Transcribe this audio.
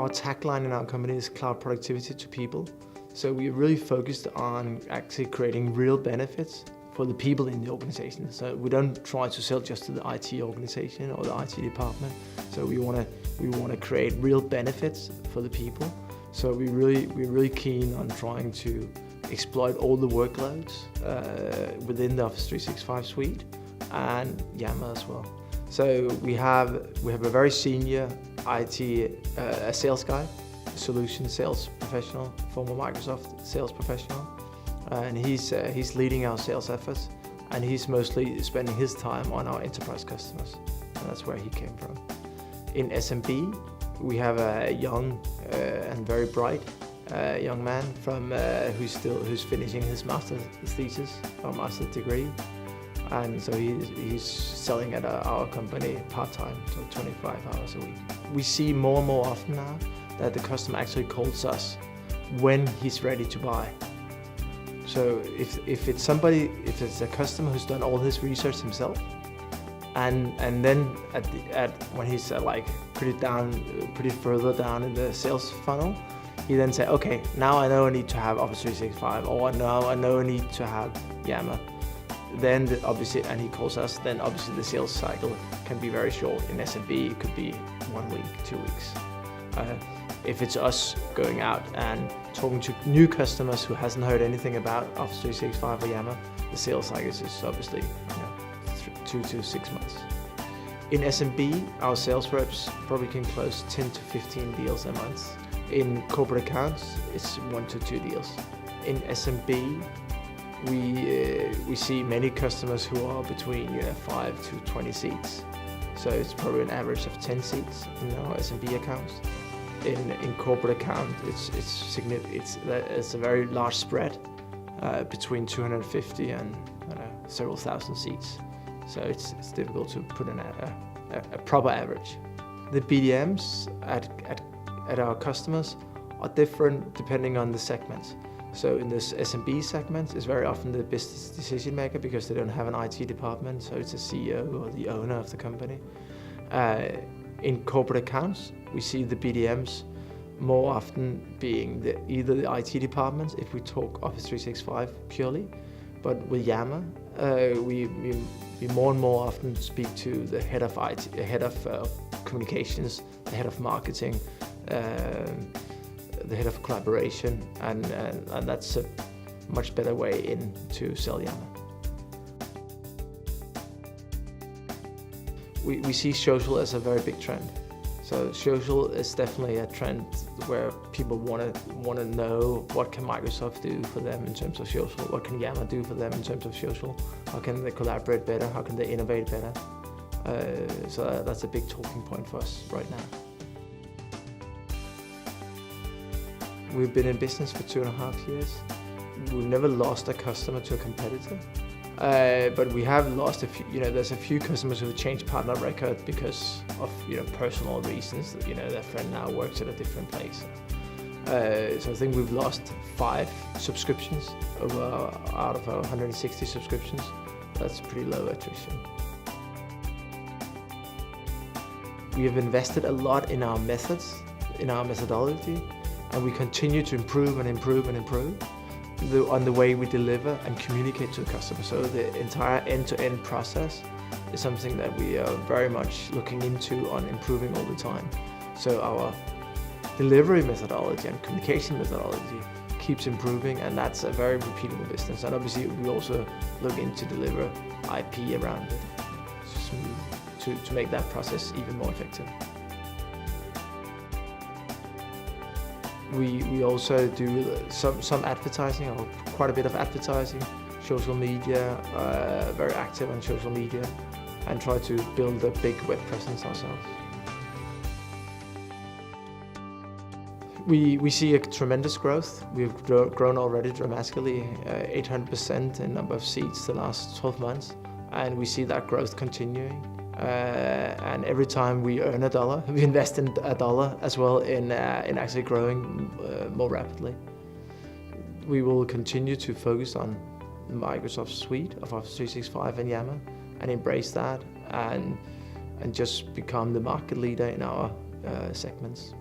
our tagline in our company is cloud productivity to people. So we're really focused on actually creating real benefits for the people in the organization. So we don't try to sell just to the IT organization or the IT department. So we want to create real benefits for the people. So we're really keen on trying to exploit all the workloads within the Office 365 suite and Yammer as well. So we have a very senior IT sales guy, solution sales professional, former Microsoft sales professional, and he's leading our sales efforts, and he's mostly spending his time on our enterprise customers, and that's where he came from. In SMB, we have a young and very bright young man from who's finishing his master's thesis or master's degree, and so he's selling at our company part-time, so 25 hours a week. We see more and more often now that the customer actually calls us when he's ready to buy. So if it's a customer who's done all his research himself, and then when he's pretty further down in the sales funnel, he then say, okay, now I know I need to have Office 365, or now I know I need to have Yammer. Then and he calls us, then obviously the sales cycle can be very short. In SMB, it could be 1 week, 2 weeks. If it's us going out and talking to new customers who hasn't heard anything about Office 365 or Yammer, the sales cycle is obviously 2 to 6 months. In SMB, our sales reps probably can close 10 to 15 deals a month. In corporate accounts, it's 1 to 2 deals. In SMB, we see many customers who are between 5 to 20 seats. So it's probably an average of 10 seats in our SMB accounts. In corporate account, it's significant. It's a very large spread between 250 and several thousand seats. So it's difficult to put in a proper average. The BDMs at our customers are different depending on the segments. So in this SMB segment, it's very often the business decision maker because they don't have an IT department, so it's a CEO or the owner of the company. In corporate accounts, we see the BDMs more often being either the IT departments, if we talk Office 365 purely, but with Yammer, we more and more often speak to the head of IT, the head of communications, the head of marketing, the head of collaboration, and that's a much better way in to sell Yammer. We see social as a very big trend. So social is definitely a trend where people want to know what can Microsoft do for them in terms of social, what can Yammer do for them in terms of social, how can they collaborate better, how can they innovate better. So that's a big talking point for us right now. We've been in business for 2.5 years. We've never lost a customer to a competitor. But we have lost a few, there's a few customers who have changed partner record because of, personal reasons. Their friend now works at a different place. So I think we've lost 5 subscriptions out of our 160 subscriptions. That's pretty low attrition. We have invested a lot in our methods, in our methodology, and we continue to improve and improve and improve on the way we deliver and communicate to the customer. So the entire end-to-end process is something that we are very much looking into on improving all the time. So our delivery methodology and communication methodology keeps improving, and that's a very repeatable business. And obviously we also look into deliver IP around it to make that process even more effective. We also do some advertising, or quite a bit of advertising, social media, very active on social media, and try to build a big web presence ourselves. We see a tremendous growth. We've grown already dramatically, 800% in number of seats the last 12 months, and we see that growth continuing. And every time we earn $1, we invest in $1 as well in actually growing more rapidly. We will continue to focus on the Microsoft suite of Office 365 and Yammer, and embrace that, and just become the market leader in our segments.